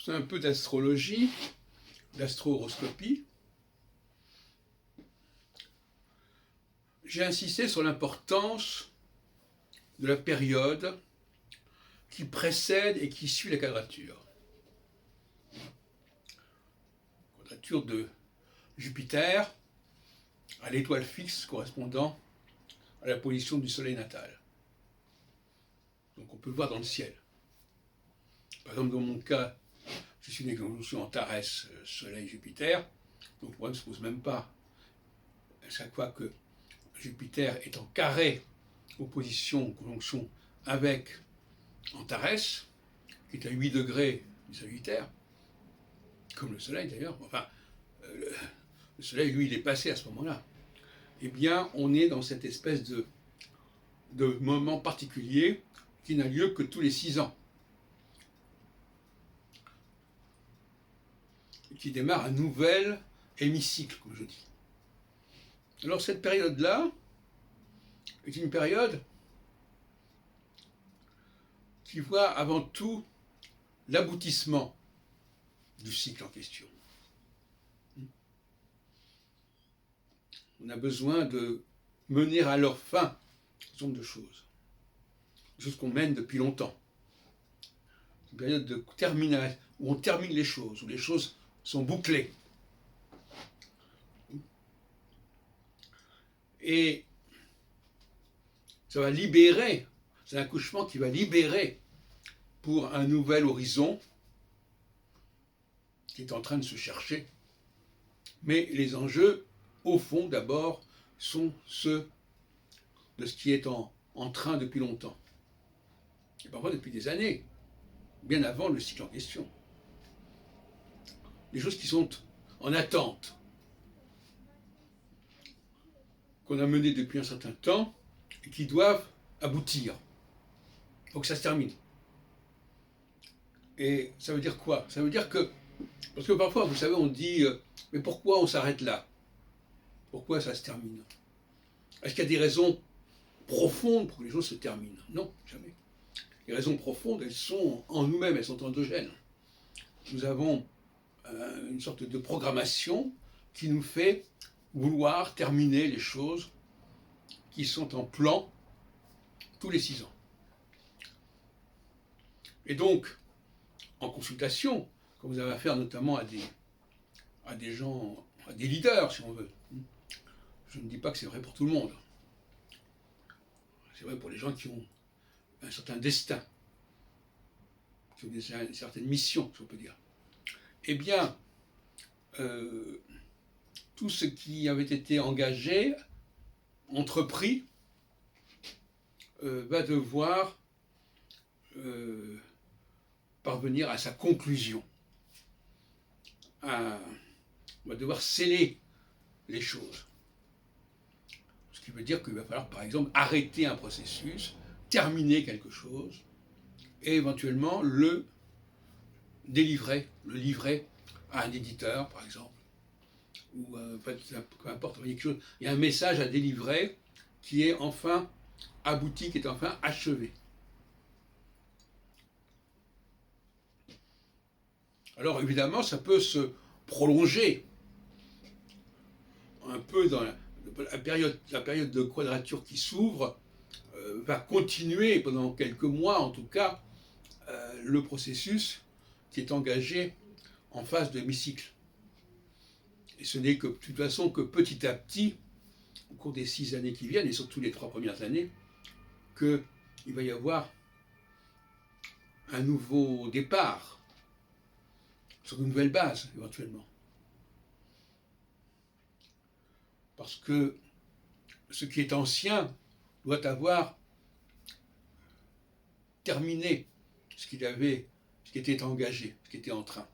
C'est un peu d'astrologie, d'astro-horoscopie. J'ai insisté sur l'importance de la période qui précède et qui suit la quadrature. Quadrature de Jupiter à l'étoile fixe correspondant à la position du soleil natal. Donc on peut le voir dans le ciel. Par exemple, dans mon cas, je suis né quand je suis en Tarès, Soleil-Jupiter, donc le problème ne se pose même pas. À chaque fois que Jupiter est en carré, opposition, conjonction avec Antares, qui est à 8 degrés du Sagittaire, comme le Soleil d'ailleurs, enfin, le Soleil, lui, il est passé à ce moment-là. Eh bien, on est dans cette espèce de moment particulier qui n'a lieu que tous les 6 ans. Qui démarre un nouvel hémicycle, comme je dis. Alors cette période-là est une période qui voit avant tout l'aboutissement du cycle en question. On a besoin de mener à leur fin un certain nombre de choses. Des choses qu'on mène depuis longtemps. Une période de terminale, où on termine les choses, où les choses sont bouclées. Et ça va libérer, c'est un accouchement qui va libérer pour un nouvel horizon qui est en train de se chercher. Mais les enjeux, au fond, d'abord, sont ceux de ce qui est en train depuis longtemps. Et parfois depuis des années, bien avant le cycle en question. Des choses qui sont en attente, qu'on a menées depuis un certain temps et qui doivent aboutir. Il faut que ça se termine. Et ça veut dire quoi? Ça veut dire que, parce que parfois, vous savez, on dit, mais pourquoi on s'arrête là? Pourquoi ça se termine? Est-ce qu'il y a des raisons profondes pour que les choses se terminent? Non, jamais. Les raisons profondes, elles sont en nous-mêmes, elles sont endogènes. Nous avons une sorte de programmation qui nous fait vouloir terminer les choses qui sont en plan tous les 6 ans. Et donc, en consultation, quand vous avez affaire notamment à des gens, à des leaders, si on veut, je ne dis pas que c'est vrai pour tout le monde. C'est vrai pour les gens qui ont un certain destin, qui ont une certaine mission, si on peut dire. Eh bien, tout ce qui avait été engagé, entrepris, va devoir parvenir à sa conclusion. On va devoir sceller les choses. Ce qui veut dire qu'il va falloir, par exemple, arrêter un processus, terminer quelque chose, et éventuellement le livrer à un éditeur, par exemple, ou peu importe, quelque chose. Il y a un message à délivrer qui est enfin abouti, qui est enfin achevé. Alors évidemment, ça peut se prolonger un peu dans la période de quadrature qui s'ouvre, va continuer pendant quelques mois en tout cas le processus qui est engagé en phase de hémicycle. Et ce n'est que de toute façon que petit à petit, au cours des 6 années qui viennent, et surtout les 3 premières années, qu'il va y avoir un nouveau départ, sur de nouvelles bases éventuellement. Parce que ce qui est ancien doit avoir terminé ce qui était engagé, ce qui était en train.